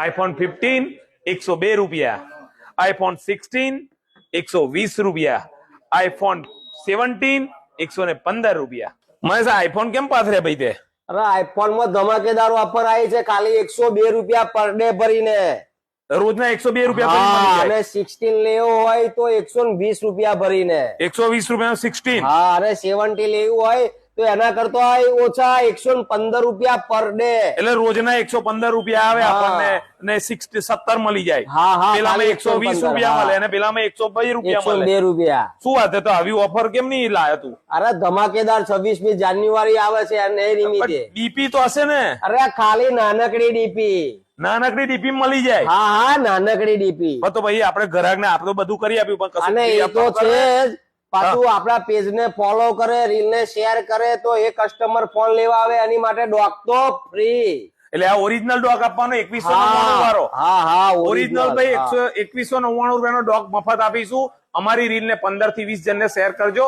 IPhone 15 102 રૂપિયા, iPhone 16 120 રૂપિયા, iPhone 17 115 રૂપિયા. મહેશ આઈફોન કેમ પાથર્યા ભાઈ તે? અરે આઈફોન માં ધમાકેદાર ઓફર આવી છે, ખાલી 102 રૂપિયા પર ડે ભરીને. રોજના 102 રૂપિયા અને 16 લેવો હોય તો 120 રૂપિયા ભરીને. 120 રૂપિયા 16. હા, અને 70 લેવું હોય તો એના કરતા ઓછા 115 રૂપિયા પર ડે. એટલે રોજના 115 રૂપિયા આવે આપણને, ને 70 મળી જાય. હા હા, પેલામાં 120 રૂપિયા મળે અને પેલામાં 102 રૂપિયા મળે. 102 રૂપિયા. શું વાત છે? તો આવી ઓફર કેમ નહીં લાયો તું? અરે ધમાકેદાર 26મી જાન્યુઆરી આવે છે અને એ નિમિત્તે. ડીપી તો હશે ને? અરે ખાલી નાનકડી ડીપી. નાનકડી ડીપી મળી જાય. હા હા, નાનકડી ડીપી. તો ભાઈ આપણે ગ્રાહક ને આપણે બધું કરી આપ્યું, પણ કશું અને એ તો છે જ. પાછું આપણા પેજ ને ફોલો કરે, રીલ ને શેર કરે તો એ કસ્ટમર ફોન લેવા આવે એની માટે ડોક તો ફ્રી. એટલે આ ઓરિજિનલ ડોક આપવાનો 2199 વાળો. હા હા, ઓરિજિનલ ભાઈ 2199 રૂપિયાનો ડોક મફત આપીશું. અમારી રીલ ને 15 થી 20 જણને શેર કરજો.